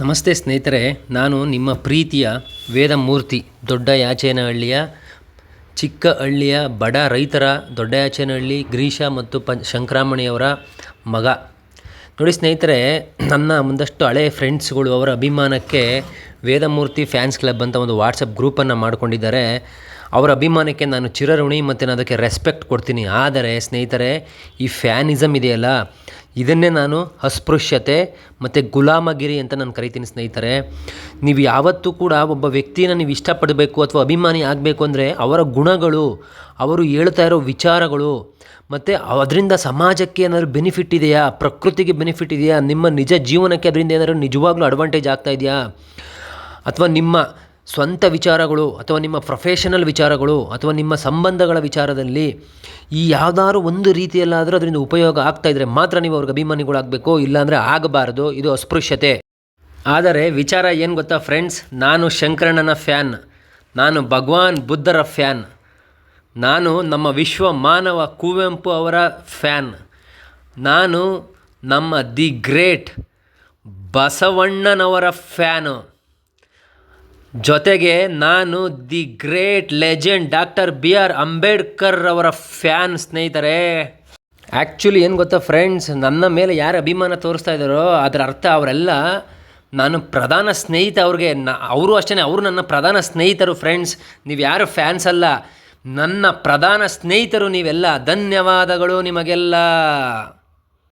ನಮಸ್ತೆ ಸ್ನೇಹಿತರೆ, ನಾನು ನಿಮ್ಮ ಪ್ರೀತಿಯ ವೇದಮೂರ್ತಿ. ದೊಡ್ಡ ಯಾಚೇನಹಳ್ಳಿಯ ಚಿಕ್ಕ ಹಳ್ಳಿಯ ಬಡ ರೈತರ ದೊಡ್ಡ ಯಾಚೇನಹಳ್ಳಿ ಗಿರೀಶ ಮತ್ತು ಶಂಕರಾಮಣಿಯವರ ಮಗ. ನೋಡಿ ಸ್ನೇಹಿತರೆ, ನನ್ನ ಒಂದಷ್ಟು ಹಳೆಯ ಫ್ರೆಂಡ್ಸ್ಗಳು ಅವರ ಅಭಿಮಾನಕ್ಕೆ ವೇದಮೂರ್ತಿ ಫ್ಯಾನ್ಸ್ ಕ್ಲಬ್ ಅಂತ ಒಂದು ವಾಟ್ಸಪ್ ಗ್ರೂಪನ್ನು ಮಾಡಿಕೊಂಡಿದ್ದಾರೆ. ಅವರ ಅಭಿಮಾನಕ್ಕೆ ನಾನು ಚಿರಋಣಿ ಮತ್ತು ನಾನು ಅದಕ್ಕೆ ರೆಸ್ಪೆಕ್ಟ್ ಕೊಡ್ತೀನಿ. ಆದರೆ ಸ್ನೇಹಿತರೆ, ಈ ಫ್ಯಾನಿಸಮ್ ಇದೆಯಲ್ಲ, ಇದನ್ನೇ ನಾನು ಅಸ್ಪೃಶ್ಯತೆ ಮತ್ತು ಗುಲಾಮಗಿರಿ ಅಂತ ನಾನು ಕರಿತೀನಿ. ಸ್ನೇಹಿತರೆ, ನೀವು ಯಾವತ್ತೂ ಕೂಡ ಒಬ್ಬ ವ್ಯಕ್ತಿನ ನೀವು ಇಷ್ಟಪಡಬೇಕು ಅಥವಾ ಅಭಿಮಾನಿ ಆಗಬೇಕು ಅಂದರೆ ಅವರ ಗುಣಗಳು, ಅವರು ಹೇಳ್ತಾ ಇರೋ ವಿಚಾರಗಳು ಮತ್ತು ಅದರಿಂದ ಸಮಾಜಕ್ಕೆ ಏನಾದರೂ ಬೆನಿಫಿಟ್ ಇದೆಯಾ, ಪ್ರಕೃತಿಗೆ ಬೆನಿಫಿಟ್ ಇದೆಯಾ, ನಿಮ್ಮ ನಿಜ ಜೀವನಕ್ಕೆ ಅದರಿಂದ ಏನಾದರೂ ನಿಜವಾಗ್ಲೂ ಅಡ್ವಾಂಟೇಜ್ ಆಗ್ತಾ ಇದೆಯಾ, ಅಥವಾ ನಿಮ್ಮ ಸ್ವಂತ ವಿಚಾರಗಳು ಅಥವಾ ನಿಮ್ಮ ಪ್ರೊಫೆಷನಲ್ ವಿಚಾರಗಳು ಅಥವಾ ನಿಮ್ಮ ಸಂಬಂಧಗಳ ವಿಚಾರದಲ್ಲಿ ಈ ಯಾವುದಾದ್ರು ಒಂದು ರೀತಿಯಲ್ಲಾದರೂ ಅದರಿಂದ ಉಪಯೋಗ ಆಗ್ತಾಯಿದ್ರೆ ಮಾತ್ರ ನೀವು ಅವ್ರಿಗೆ ಅಭಿಮಾನಿಗಳಾಗಬೇಕು, ಇಲ್ಲಾಂದರೆ ಆಗಬಾರ್ದು. ಇದು ಅಸ್ಪೃಶ್ಯತೆ. ಆದರೆ ವಿಚಾರ ಏನು ಗೊತ್ತಾ ಫ್ರೆಂಡ್ಸ್, ನಾನು ಶಂಕರಣ್ಣನ ಫ್ಯಾನ್, ನಾನು ಭಗವಾನ್ ಬುದ್ಧರ ಫ್ಯಾನ್, ನಾನು ನಮ್ಮ ವಿಶ್ವ ಮಾನವ ಕುವೆಂಪು ಅವರ ಫ್ಯಾನ್, ನಾನು ನಮ್ಮ ದಿ ಗ್ರೇಟ್ ಬಸವಣ್ಣನವರ ಫ್ಯಾನು, ಜೊತೆಗೆ ನಾನು the great legend doctor BR Ambedkar ಅವರ ಫ್ಯಾನ್. ಸ್ನೇಹಿತರೆ, ಆ್ಯಕ್ಚುಲಿ ಏನು ಗೊತ್ತಾ ಫ್ರೆಂಡ್ಸ್, ನನ್ನ ಮೇಲೆ ಯಾರು ಅಭಿಮಾನ ತೋರಿಸ್ತಾ ಇದ್ದಾರೋ ಅದರ ಅರ್ಥ ಅವರೆಲ್ಲ ನಾನು ಪ್ರಧಾನ ಸ್ನೇಹಿತ ಅವ್ರಿಗೆ. ಅವರು ಅಷ್ಟೇ, ಅವರು ನನ್ನ ಪ್ರಧಾನ ಸ್ನೇಹಿತರು. ಫ್ರೆಂಡ್ಸ್, ನೀವು ಯಾರು ಫ್ಯಾನ್ಸ್ ಅಲ್ಲ, ನನ್ನ ಪ್ರಧಾನ ಸ್ನೇಹಿತರು ನೀವೆಲ್ಲ. ಧನ್ಯವಾದಗಳು ನಿಮಗೆಲ್ಲ.